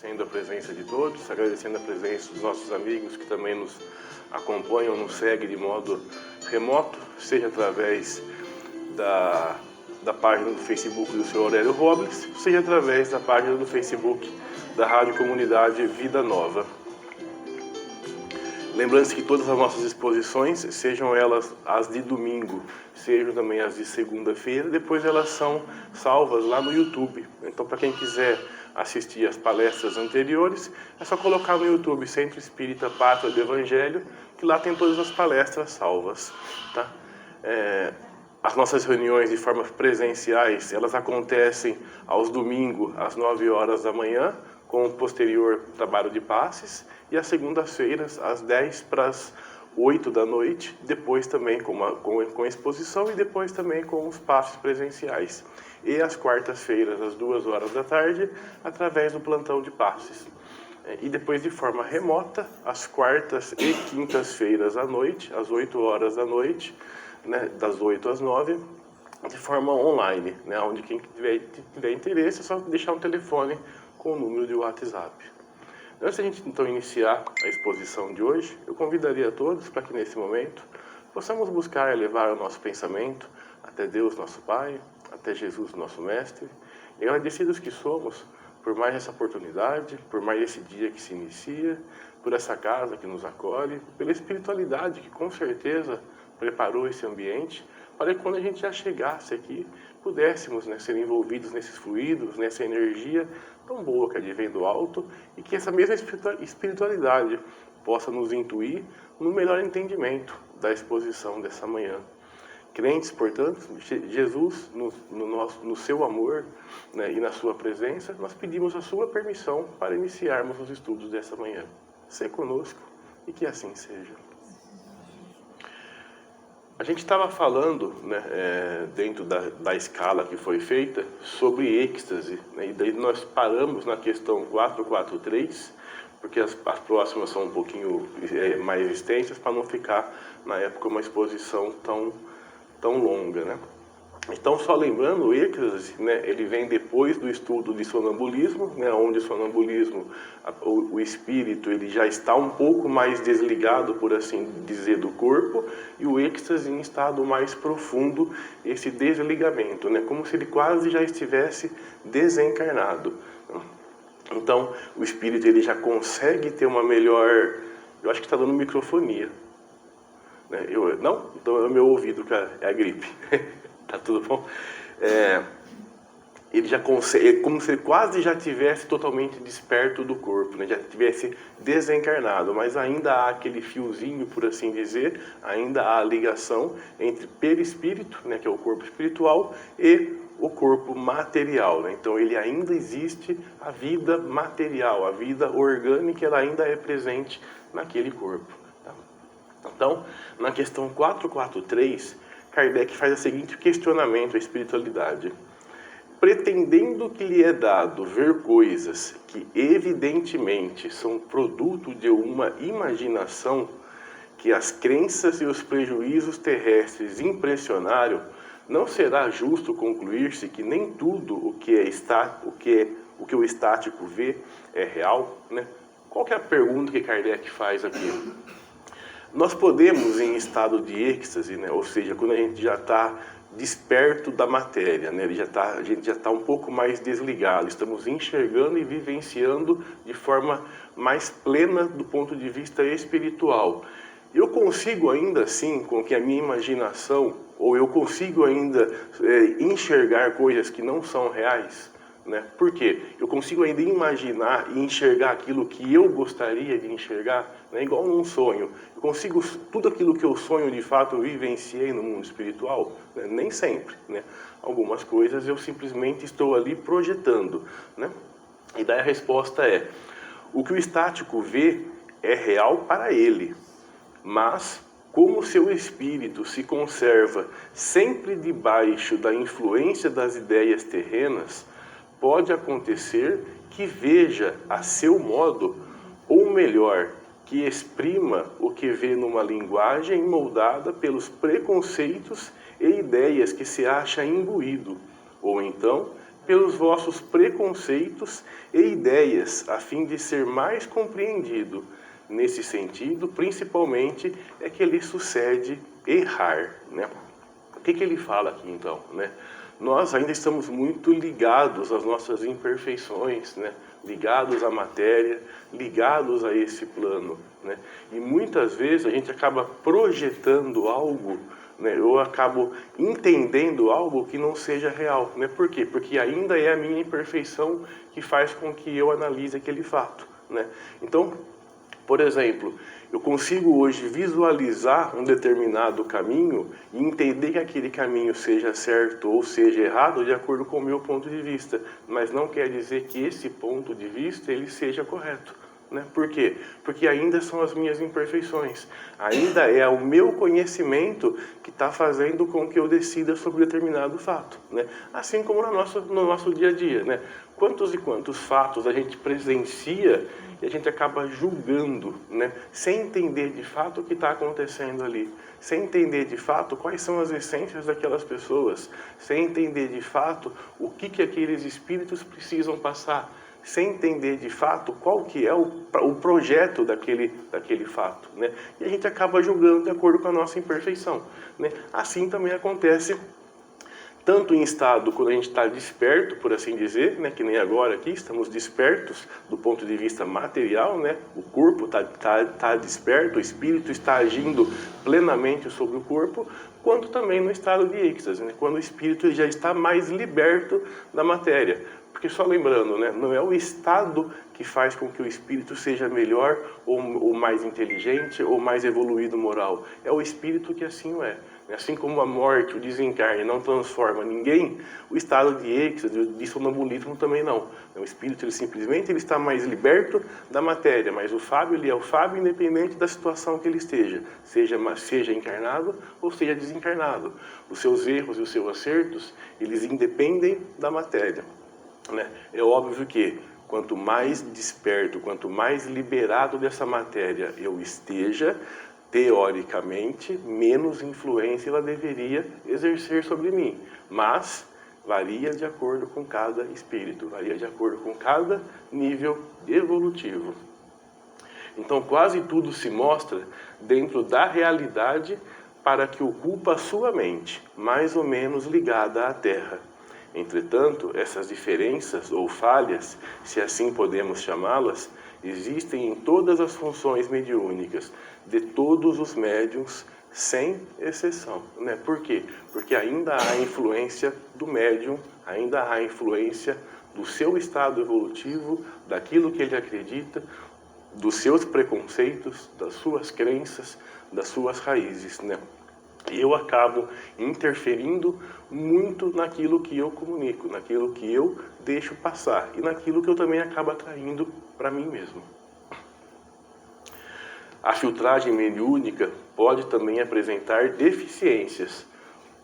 Agradecendo a presença de todos, agradecendo a presença dos nossos amigos que também nos acompanham, nos seguem de modo remoto, seja através da página do Facebook do Sr. Aurélio Robles, seja através da página do Facebook da Rádio Comunidade Vida Nova. Lembrando que todas as nossas exposições, sejam elas as de domingo, sejam também as de segunda-feira, depois elas são salvas lá no YouTube. Então, para quem quiser assistir as palestras anteriores, é só colocar no YouTube Centro Espírita Pátria do Evangelho, que lá tem todas as palestras salvas. Tá? As nossas reuniões de forma presenciais, elas acontecem aos domingos, às 9 horas da manhã, com o posterior trabalho de passes, e às segundas-feiras, às 10 para as 8 da noite, depois também com exposição e depois também com os passes presenciais. E às quartas-feiras, às 2 horas da tarde, através do plantão de passes. E depois de forma remota, às quartas e quintas-feiras à noite, às 8 horas da noite, né, das 8 às 9, de forma online, né, onde quem tiver interesse é só deixar um telefone com o número de WhatsApp. Antes de a gente então iniciar a exposição de hoje, eu convidaria a todos para que nesse momento possamos buscar elevar o nosso pensamento até Deus, nosso Pai, até Jesus, nosso Mestre, e agradecidos que somos por mais essa oportunidade, por mais esse dia que se inicia, por essa casa que nos acolhe, pela espiritualidade que com certeza preparou esse ambiente para que quando a gente já chegasse aqui, pudéssemos, né, ser envolvidos nesses fluidos, nessa energia tão boa que advém do alto, e que essa mesma espiritualidade possa nos intuir no melhor entendimento da exposição dessa manhã. Crentes, portanto, Jesus, no seu amor, né, e na sua presença, nós pedimos a sua permissão para iniciarmos os estudos dessa manhã. Seja conosco e que assim seja. A gente estava falando, né, dentro da escala que foi feita, sobre êxtase, né, e daí nós paramos na questão 443, porque as próximas são um pouquinho mais extensas, para não ficar, na época, uma exposição tão longa, né? Então, só lembrando, o êxtase, né, ele vem depois do estudo de sonambulismo, né, onde o sonambulismo, o espírito, ele já está um pouco mais desligado, por assim dizer, do corpo, e o êxtase em estado mais profundo, esse desligamento, né, como se ele quase já estivesse desencarnado. Então, o espírito ele já consegue ter uma melhor... Eu acho que está dando microfonia. Né? Não? Então é o meu ouvido, cara, é a gripe. Tá tudo bom? Ele já consegue, é como se ele quase já tivesse totalmente desperto do corpo, né? Já tivesse desencarnado, mas ainda há aquele fiozinho, por assim dizer, ainda há a ligação entre perispírito, né, que é o corpo espiritual, e o corpo material, né? Então ele ainda existe, a vida material, a vida orgânica, ela ainda é presente naquele corpo. Tá? Então, na questão 443, Kardec faz o seguinte questionamento à espiritualidade. Pretendendo que lhe é dado ver coisas que evidentemente são produto de uma imaginação que as crenças e os prejuízos terrestres impressionaram, não será justo concluir-se que nem tudo o que o estático vê é real, né? Qual que é a pergunta que Kardec faz aqui? Nós podemos, em estado de êxtase, né, ou seja, quando a gente já está desperto da matéria, né, a gente já está um pouco mais desligado, estamos enxergando e vivenciando de forma mais plena do ponto de vista espiritual. Eu consigo ainda assim, com que a minha imaginação, ou eu consigo ainda enxergar coisas que não são reais? Né? Por quê? Eu consigo ainda imaginar e enxergar aquilo que eu gostaria de enxergar, né? Igual num sonho. Eu consigo, tudo aquilo que eu sonho de fato eu vivenciei no mundo espiritual? Né? Nem sempre. Né? Algumas coisas eu simplesmente estou ali projetando. Né? E daí a resposta é, o que o estático vê é real para ele, mas como seu espírito se conserva sempre debaixo da influência das ideias terrenas, pode acontecer que veja a seu modo, ou melhor, que exprima o que vê numa linguagem moldada pelos preconceitos e ideias que se acha imbuído, ou então pelos vossos preconceitos e ideias, a fim de ser mais compreendido. Nesse sentido, principalmente, é que lhe sucede errar, né? O que ele fala aqui, então, né? Nós ainda estamos muito ligados às nossas imperfeições, né? Ligados à matéria, ligados a esse plano, né? E muitas vezes a gente acaba projetando algo, né? Eu acabo entendendo algo que não seja real, né? Por quê? Porque ainda é a minha imperfeição que faz com que eu analise aquele fato, né? Então, por exemplo, eu consigo hoje visualizar um determinado caminho e entender que aquele caminho seja certo ou seja errado de acordo com o meu ponto de vista, mas não quer dizer que esse ponto de vista ele seja correto, né? Por quê? Porque ainda são as minhas imperfeições, ainda é o meu conhecimento que está fazendo com que eu decida sobre determinado fato, né? Assim como no nosso dia a dia, né? Quantos e quantos fatos a gente presencia e a gente acaba julgando, né? Sem entender de fato o que está acontecendo ali, sem entender de fato quais são as essências daquelas pessoas, sem entender de fato o que aqueles espíritos precisam passar, sem entender de fato qual que é o projeto daquele fato, né? E a gente acaba julgando de acordo com a nossa imperfeição, né? Assim também acontece tanto em estado quando a gente está desperto, por assim dizer, né, que nem agora aqui, estamos despertos do ponto de vista material, né, o corpo tá desperto, o espírito está agindo plenamente sobre o corpo, quanto também no estado de êxtase, né, quando o espírito já está mais liberto da matéria. Porque só lembrando, né, não é o estado que faz com que o espírito seja melhor ou mais inteligente ou mais evoluído moral, é o espírito que assim o é. Assim como a morte, o desencarne não transforma ninguém, o estado de êxtase, de sonambulismo também não. O espírito ele simplesmente ele está mais liberto da matéria, mas o Fábio ele é o Fábio independente da situação que ele esteja, seja encarnado ou seja desencarnado. Os seus erros e os seus acertos, eles independem da matéria, né? É óbvio que quanto mais desperto, quanto mais liberado dessa matéria eu esteja, teoricamente, menos influência ela deveria exercer sobre mim. Mas varia de acordo com cada espírito, varia de acordo com cada nível evolutivo. Então quase tudo se mostra dentro da realidade para que ocupa a sua mente, mais ou menos ligada à Terra. Entretanto, essas diferenças ou falhas, se assim podemos chamá-las, existem em todas as funções mediúnicas, de todos os médiuns, sem exceção, né? Por quê? Porque ainda há influência do médium, ainda há influência do seu estado evolutivo, daquilo que ele acredita, dos seus preconceitos, das suas crenças, das suas raízes, né? Eu acabo interferindo muito naquilo que eu comunico, naquilo que eu deixo passar e naquilo que eu também acabo atraindo para mim mesmo. A filtragem mediúnica pode também apresentar deficiências.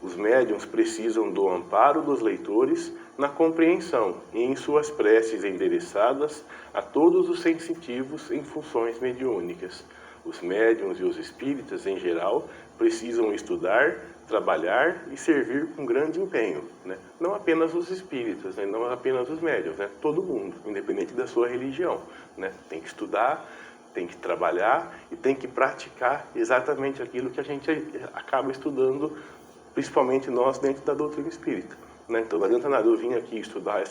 Os médiuns precisam do amparo dos leitores na compreensão e em suas preces endereçadas a todos os sensitivos em funções mediúnicas. Os médiuns e os espíritas, em geral, precisam estudar, trabalhar e servir com grande empenho, né? Não apenas os espíritas, né? Não apenas os médiuns, né? Todo mundo, independente da sua religião, né? Tem que estudar, tem que trabalhar e tem que praticar exatamente aquilo que a gente acaba estudando, principalmente nós dentro da doutrina espírita, né? Então não adianta nada eu vir aqui estudar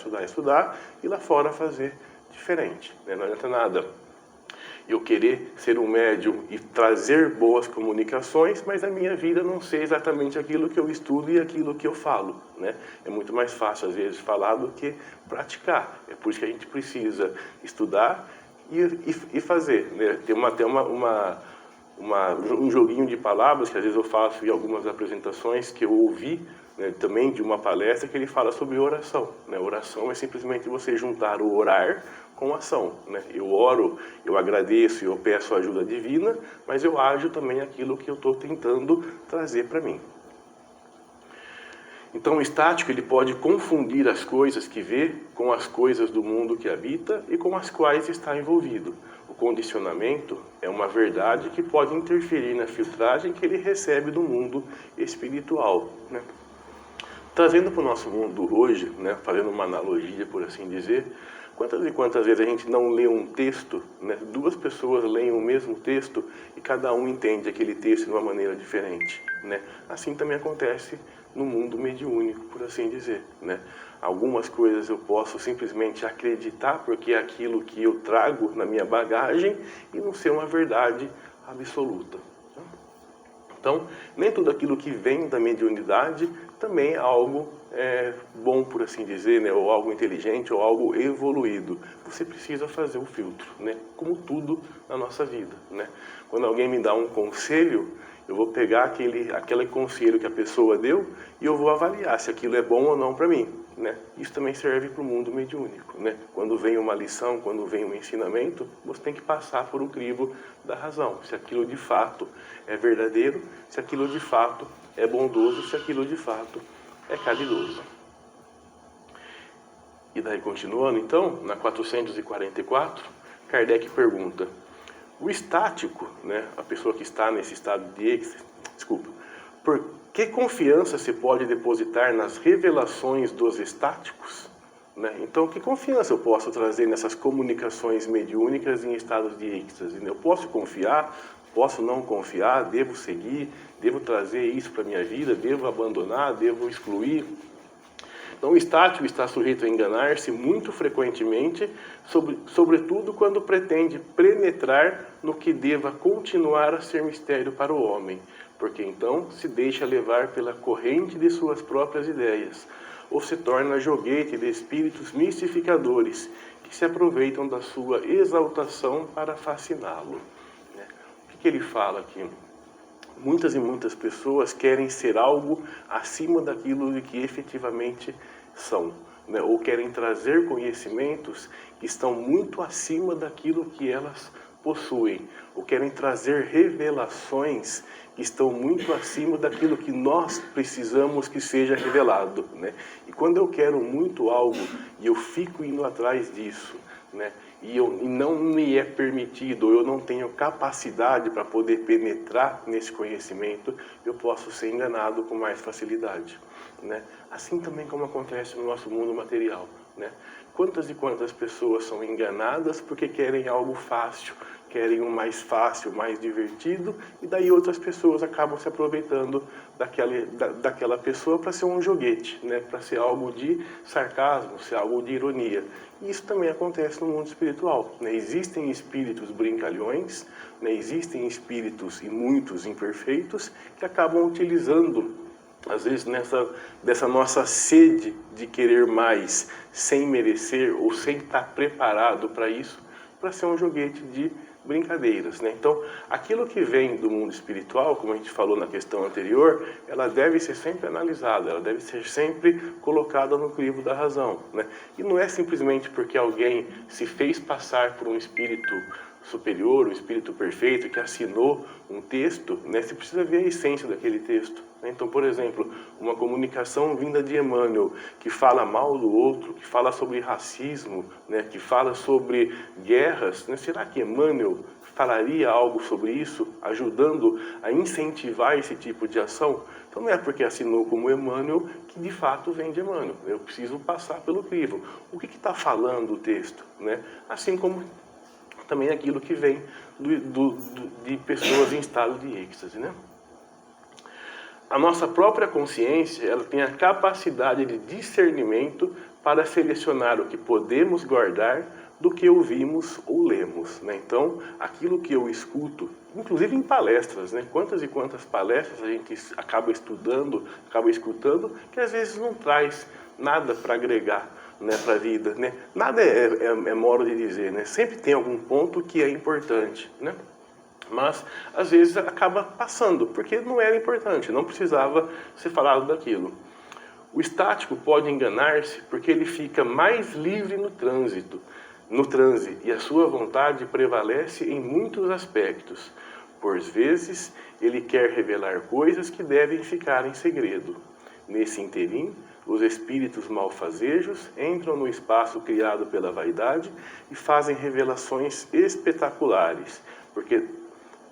e lá fora fazer diferente, né? Não adianta nada eu querer ser um médium e trazer boas comunicações, mas a minha vida não ser exatamente aquilo que eu estudo e aquilo que eu falo, né? É muito mais fácil, às vezes, falar do que praticar. É por isso que a gente precisa estudar e fazer, né? Tem até um joguinho de palavras que às vezes eu faço em algumas apresentações que eu ouvi, né, também de uma palestra que ele fala sobre oração, né? Oração é simplesmente você juntar o orar com ação, né? Eu oro, eu agradeço, eu peço ajuda divina, mas eu ajo também aquilo que eu estou tentando trazer para mim. Então o estático ele pode confundir as coisas que vê com as coisas do mundo que habita e com as quais está envolvido. O condicionamento é uma verdade que pode interferir na filtragem que ele recebe do mundo espiritual, né? Trazendo para o nosso mundo hoje, né, fazendo uma analogia, por assim dizer, quantas e quantas vezes a gente não lê um texto, né, duas pessoas leem o mesmo texto e cada um entende aquele texto de uma maneira diferente, né? Assim também acontece no mundo mediúnico, por assim dizer, né? Algumas coisas eu posso simplesmente acreditar porque é aquilo que eu trago na minha bagagem e não ser uma verdade absoluta. Então, nem tudo aquilo que vem da mediunidade também é algo bom, por assim dizer, né? Ou algo inteligente, ou algo evoluído. Você precisa fazer o filtro, né? Como tudo na nossa vida, né? Quando alguém me dá um conselho, eu vou pegar aquele conselho que a pessoa deu e eu vou avaliar se aquilo é bom ou não para mim, né? Isso também serve para o mundo mediúnico, né? Quando vem uma lição, quando vem um ensinamento, você tem que passar por um crivo da razão. Se aquilo de fato é verdadeiro, se aquilo de fato é bondoso, se aquilo de fato é caridoso. E daí continuando, então, na 444, Kardec pergunta: o estático, né, a pessoa que está nesse estado de êxtase, por que confiança se pode depositar nas revelações dos estáticos? Né? Então, que confiança eu posso trazer nessas comunicações mediúnicas em estados de êxtase? Eu posso confiar, posso não confiar, devo seguir, devo trazer isso para a minha vida, devo abandonar, devo excluir? Então, o estático está sujeito a enganar-se muito frequentemente, sobretudo quando pretende penetrar no que deva continuar a ser mistério para o homem, porque então se deixa levar pela corrente de suas próprias ideias, ou se torna joguete de espíritos mistificadores que se aproveitam da sua exaltação para fasciná-lo. O que ele fala aqui? Muitas e muitas pessoas querem ser algo acima daquilo de que efetivamente são, né? Ou querem trazer conhecimentos que estão muito acima daquilo que elas possuem, ou querem trazer revelações que estão muito acima daquilo que nós precisamos que seja revelado, né? E quando eu quero muito algo e eu fico indo atrás disso, né, e não me é permitido, eu não tenho capacidade para poder penetrar nesse conhecimento, eu posso ser enganado com mais facilidade, né? Assim também como acontece no nosso mundo material, né? Quantas e quantas pessoas são enganadas porque querem algo fácil, querem um mais fácil, mais divertido, e daí outras pessoas acabam se aproveitando daquela pessoa para ser um joguete, né? Para ser algo de sarcasmo, ser algo de ironia. E isso também acontece no mundo espiritual, né? Existem espíritos brincalhões, né? Existem espíritos e muitos imperfeitos que acabam utilizando, às vezes, dessa nossa sede de querer mais, sem merecer ou sem estar preparado para isso, para ser um joguete de brincadeiras, né? Então, aquilo que vem do mundo espiritual, como a gente falou na questão anterior, ela deve ser sempre analisada, ela deve ser sempre colocada no crivo da razão, né? E não é simplesmente porque alguém se fez passar por um espírito superior, um espírito perfeito, que assinou um texto, né? Você precisa ver a essência daquele texto, né? Então, por exemplo, uma comunicação vinda de Emmanuel, que fala mal do outro, que fala sobre racismo, né? Que fala sobre guerras, né? Será que Emmanuel falaria algo sobre isso, ajudando a incentivar esse tipo de ação? Então não é porque assinou como Emmanuel que de fato vem de Emmanuel. Eu preciso passar pelo crivo. O que está falando o texto, né? Assim como também aquilo que vem de pessoas em estado de êxtase, né? A nossa própria consciência, ela tem a capacidade de discernimento para selecionar o que podemos guardar do que ouvimos ou lemos, né? Então, aquilo que eu escuto, inclusive em palestras, né? Quantas e quantas palestras a gente acaba estudando, acaba escutando, que às vezes não traz nada para agregar, né, para a vida, né? Nada é modo de dizer, né? Sempre tem algum ponto que é importante, né? Mas às vezes acaba passando, porque não era importante, não precisava ser falado daquilo. O estático pode enganar-se porque ele fica mais livre no transe, e a sua vontade prevalece em muitos aspectos. Por vezes, ele quer revelar coisas que devem ficar em segredo. Nesse interim, os espíritos malfazejos entram no espaço criado pela vaidade e fazem revelações espetaculares,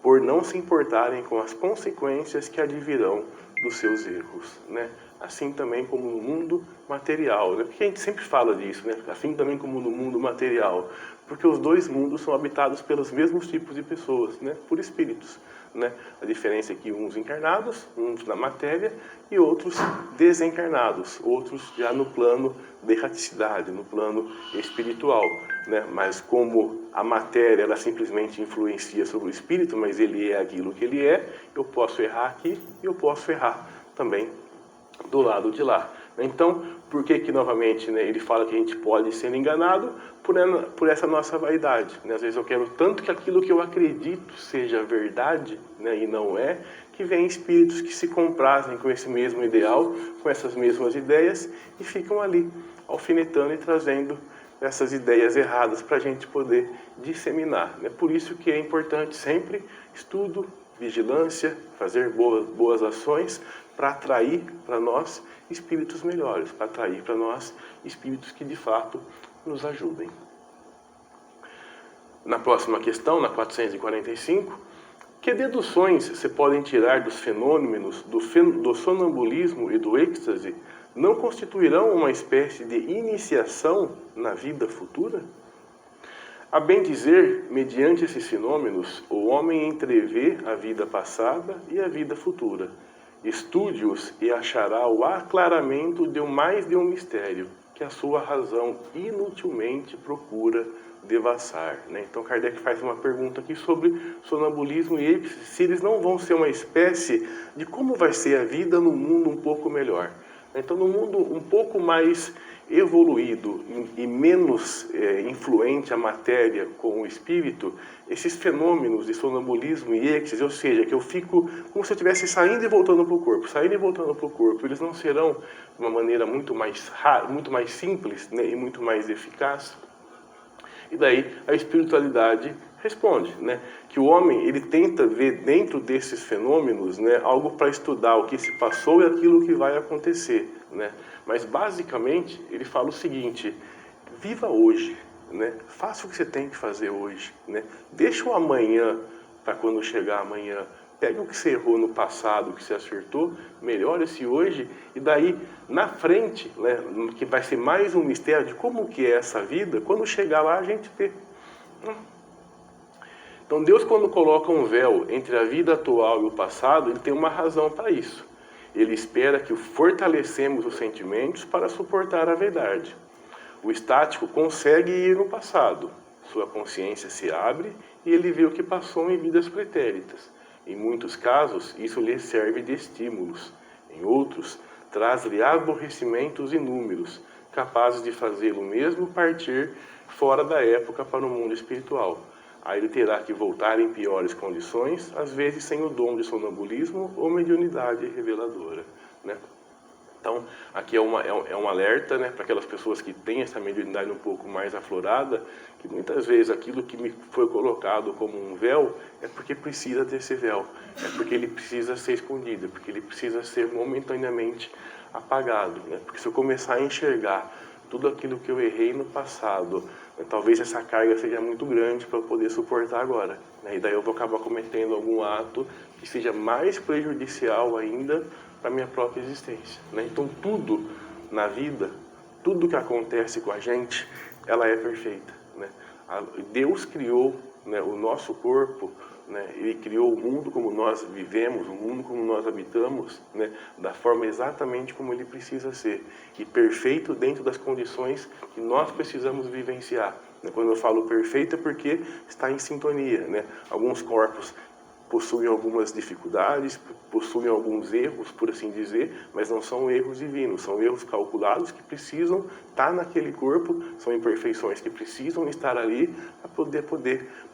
por não se importarem com as consequências que advirão dos seus erros, né? assim também como no mundo material, né? Porque a gente sempre fala disso, né? Assim também como no mundo material, porque os dois mundos são habitados pelos mesmos tipos de pessoas, né? Por espíritos, né? A diferença é que uns encarnados, uns na matéria e outros desencarnados, outros já no plano de erraticidade, no plano espiritual, né? Mas como a matéria ela simplesmente influencia sobre o espírito, mas ele é aquilo que ele é, eu posso errar aqui e eu posso errar também do lado de lá. Então, por que novamente, né, ele fala que a gente pode ser enganado por essa nossa vaidade, né? Às vezes eu quero tanto que aquilo que eu acredito seja verdade, né, e não é, que vem espíritos que se comprazem com esse mesmo ideal, com essas mesmas ideias e ficam ali alfinetando e trazendo essas ideias erradas para a gente poder disseminar, né? Por isso que é importante sempre estudo, vigilância, fazer boas ações para atrair para nós espíritos melhores, para atrair para nós espíritos que de fato nos ajudem. Na próxima questão, na 445, que deduções se podem tirar dos fenômenos do sonambulismo e do êxtase não constituirão uma espécie de iniciação na vida futura? A bem dizer, mediante esses fenômenos, o homem entrevê a vida passada e a vida futura. Estude-os e achará o aclaramento de mais de um mistério, que a sua razão inutilmente procura devassar, né? Então Kardec faz uma pergunta aqui sobre sonambulismo e se eles não vão ser uma espécie de como vai ser a vida no mundo um pouco melhor. Então, no mundo um pouco mais evoluído e menos influente a matéria com o espírito, esses fenômenos de sonambulismo e êxtase, ou seja, que eu fico como se eu estivesse saindo e voltando para o corpo, saindo e voltando para o corpo, eles não serão de uma maneira muito mais simples, né, e muito mais eficaz. E daí a espiritualidade responde, né, que o homem ele tenta ver dentro desses fenômenos, né, algo para estudar o que se passou e aquilo que vai acontecer, né? Mas basicamente ele fala o seguinte: viva hoje, né? Faça o que você tem que fazer hoje, né? Deixa o amanhã para quando chegar amanhã. Pega o que você errou no passado, o que você acertou, melhore esse hoje, e daí, na frente, né, que vai ser mais um mistério de como que é essa vida, quando chegar lá a gente vê. Então Deus, quando coloca um véu entre a vida atual e o passado, Ele tem uma razão para isso. Ele espera que fortalecemos os sentimentos para suportar a verdade. O estático consegue ir no passado, sua consciência se abre e ele vê o que passou em vidas pretéritas. Em muitos casos, isso lhe serve de estímulos. Em outros, traz-lhe aborrecimentos inúmeros, capazes de fazê-lo mesmo partir fora da época para o mundo espiritual. Aí ele terá que voltar em piores condições, às vezes sem o dom de sonambulismo ou mediunidade reveladora, né? Então, aqui é um alerta, né, para aquelas pessoas que têm essa mediunidade um pouco mais aflorada, que muitas vezes aquilo que me foi colocado como um véu é porque precisa ter esse véu, é porque ele precisa ser escondido, é porque ele precisa ser momentaneamente apagado, né? Porque se eu começar a enxergar tudo aquilo que eu errei no passado, talvez essa carga seja muito grande para eu poder suportar agora, né? E daí eu vou acabar cometendo algum ato que seja mais prejudicial ainda para a minha própria existência, né? Então tudo na vida, tudo que acontece com a gente, ela é perfeita, né? Deus criou, né, o nosso corpo, né? Ele criou o mundo como nós vivemos, o mundo como nós habitamos, né, da forma exatamente como ele precisa ser, e perfeito dentro das condições que nós precisamos vivenciar, né? Quando eu falo perfeito é porque está em sintonia, né? Alguns corpos possuem algumas dificuldades, possuem alguns erros, por assim dizer, mas não são erros divinos, são erros calculados que precisam estar naquele corpo, são imperfeições que precisam estar ali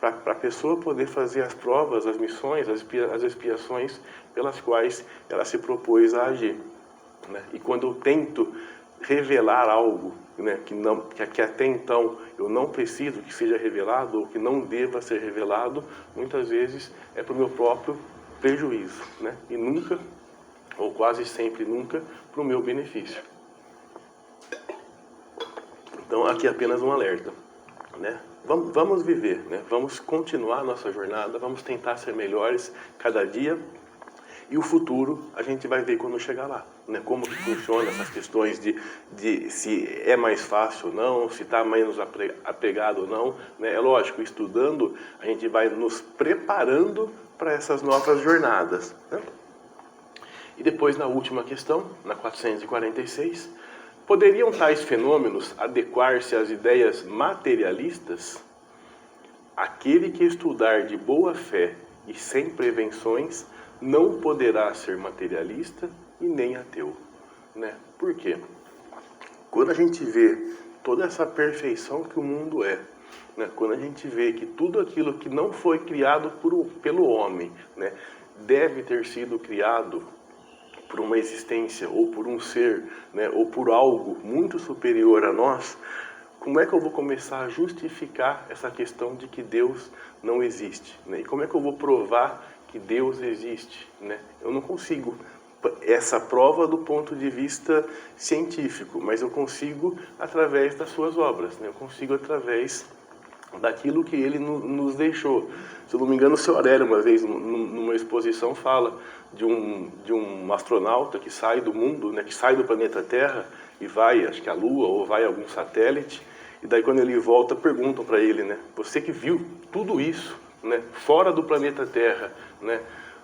para a pessoa poder fazer as provas, as missões, as expiações pelas quais ela se propôs a agir, né? E quando eu tento revelar algo, né, que até então eu não preciso que seja revelado ou que não deva ser revelado, muitas vezes é para o meu próprio prejuízo, né? E nunca, ou quase sempre nunca, para o meu benefício. Então aqui é apenas um alerta, né? Vamos viver, né? Vamos continuar a nossa jornada, vamos tentar ser melhores cada dia E o futuro a gente vai ver quando chegar lá, né? Como que funciona essas questões de se é mais fácil ou não, se está menos apegado ou não, né? É lógico, estudando a gente vai nos preparando para essas novas jornadas, né? E depois na última questão, na 446, poderiam tais fenômenos adequar-se às ideias materialistas? Aquele que estudar de boa fé e sem prevenções não poderá ser materialista e nem ateu, né? Por quê? Quando a gente vê toda essa perfeição que o mundo é, né? Quando a gente vê que tudo aquilo que não foi criado pelo homem, né, deve ter sido criado por uma existência ou por um ser, né, ou por algo muito superior a nós, como é que eu vou começar a justificar essa questão de que Deus não existe, né? E como é que eu vou provar que Deus existe, né? Eu não consigo essa prova do ponto de vista científico, mas eu consigo através das suas obras, né? Eu consigo através daquilo que ele nos deixou. Se eu não me engano, o seu Aurélio, uma vez, numa exposição, fala de um astronauta que sai do mundo, né, que sai do planeta Terra e vai, acho que a Lua, ou vai a algum satélite, e daí quando ele volta, perguntam para ele, né, você que viu tudo isso, né, fora do planeta Terra, né,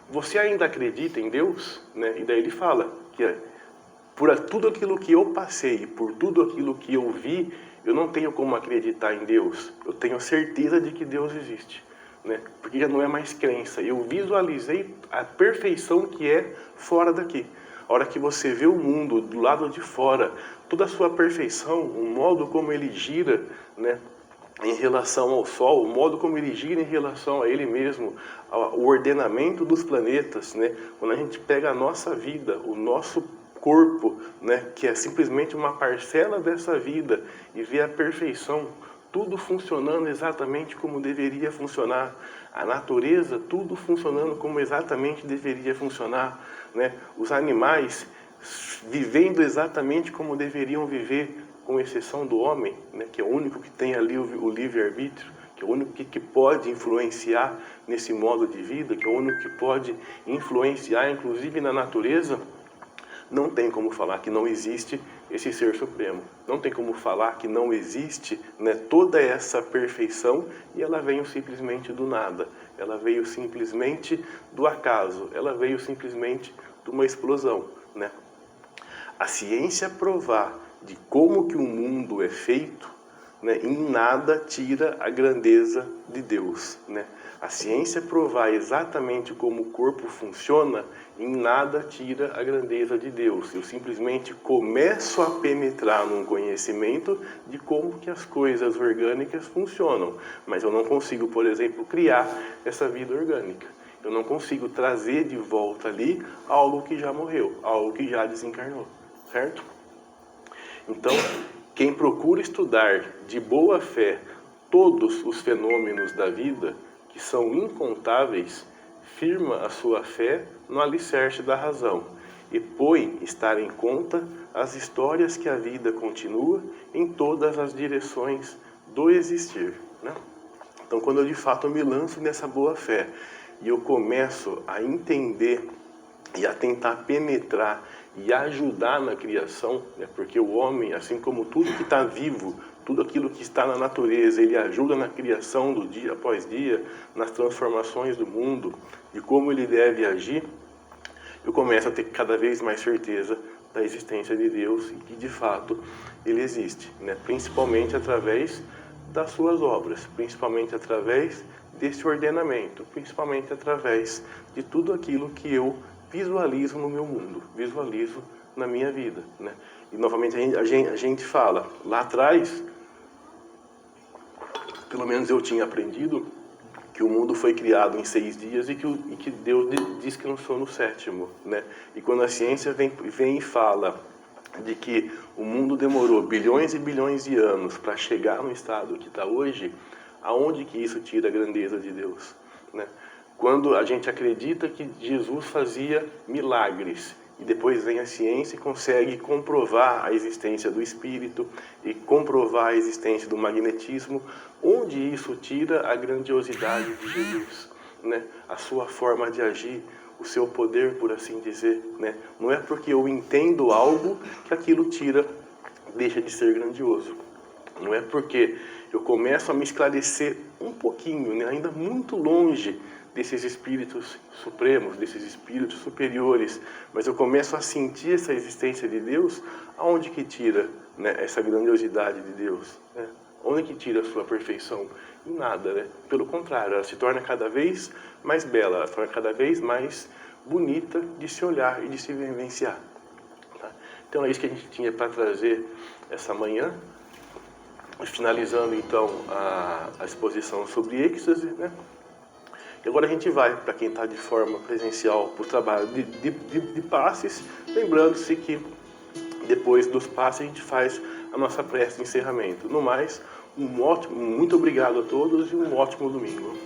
você ainda acredita em Deus? Né? E daí ele fala que por tudo aquilo que eu passei, por tudo aquilo que eu vi, eu não tenho como acreditar em Deus. Eu tenho certeza de que Deus existe, né? Porque já não é mais crença. Eu visualizei a perfeição que é fora daqui. A hora que você vê o mundo do lado de fora, toda a sua perfeição, o modo como ele gira, né, em relação ao Sol, o modo como ele gira em relação a ele mesmo, o ordenamento dos planetas, né? Quando a gente pega a nossa vida, o nosso corpo, né, que é simplesmente uma parcela dessa vida, e vê a perfeição, tudo funcionando exatamente como deveria funcionar, a natureza, tudo funcionando como exatamente deveria funcionar, né? Os animais vivendo exatamente como deveriam viver, com exceção do homem, né, que é o único que tem ali o livre-arbítrio, que é o único que pode influenciar nesse modo de vida, que é o único que pode influenciar inclusive na natureza. Não tem como falar que não existe esse ser supremo. Não tem como falar que não existe, né, toda essa perfeição, e ela veio simplesmente do nada. Ela veio simplesmente do acaso. Ela veio simplesmente de uma explosão, né? A ciência provar de como que o mundo é feito, né, em nada tira a grandeza de Deus, né? A ciência provar exatamente como o corpo funciona, em nada tira a grandeza de Deus. Eu simplesmente começo a penetrar num conhecimento de como que as coisas orgânicas funcionam, mas eu não consigo, por exemplo, criar essa vida orgânica. Eu não consigo trazer de volta ali algo que já morreu, algo que já desencarnou, certo? Então, quem procura estudar de boa fé todos os fenômenos da vida, que são incontáveis, firma a sua fé no alicerce da razão e põe estar em conta as histórias que a vida continua em todas as direções do existir, né? Então, quando eu de fato me lanço nessa boa fé e eu começo a entender e a tentar penetrar e ajudar na criação, né? Porque o homem, assim como tudo que está vivo, tudo aquilo que está na natureza, ele ajuda na criação do dia após dia, nas transformações do mundo, de como ele deve agir. Eu começo a ter cada vez mais certeza da existência de Deus e que de fato ele existe, né? Principalmente através das suas obras, principalmente através desse ordenamento, principalmente através de tudo aquilo que eu visualizo no meu mundo, visualizo na minha vida, né? E novamente a gente fala, lá atrás, pelo menos eu tinha aprendido que o mundo foi criado em 6 dias e que Deus diz que não sou no 7º, né? E quando a ciência vem e fala de que o mundo demorou bilhões e bilhões de anos para chegar no estado que está hoje, aonde que isso tira a grandeza de Deus, né? Quando a gente acredita que Jesus fazia milagres, e depois vem a ciência e consegue comprovar a existência do espírito e comprovar a existência do magnetismo, onde isso tira a grandiosidade de Jesus, né? A sua forma de agir, o seu poder, por assim dizer, né? Não é porque eu entendo algo que aquilo deixa de ser grandioso. Não é porque eu começo a me esclarecer um pouquinho, né, ainda muito longe desses espíritos supremos, desses espíritos superiores, mas eu começo a sentir essa existência de Deus, aonde que tira, né, essa grandiosidade de Deus? Né? Onde que tira a sua perfeição? Em nada, né? Pelo contrário, ela se torna cada vez mais bela, ela se torna cada vez mais bonita de se olhar e de se vivenciar. Tá? Então é isso que a gente tinha para trazer essa manhã. Finalizando então a exposição sobre êxtase, né? E agora a gente vai, para quem está de forma presencial, para o trabalho de passes, lembrando-se que depois dos passes a gente faz a nossa prece de encerramento. No mais, muito obrigado a todos e um ótimo domingo.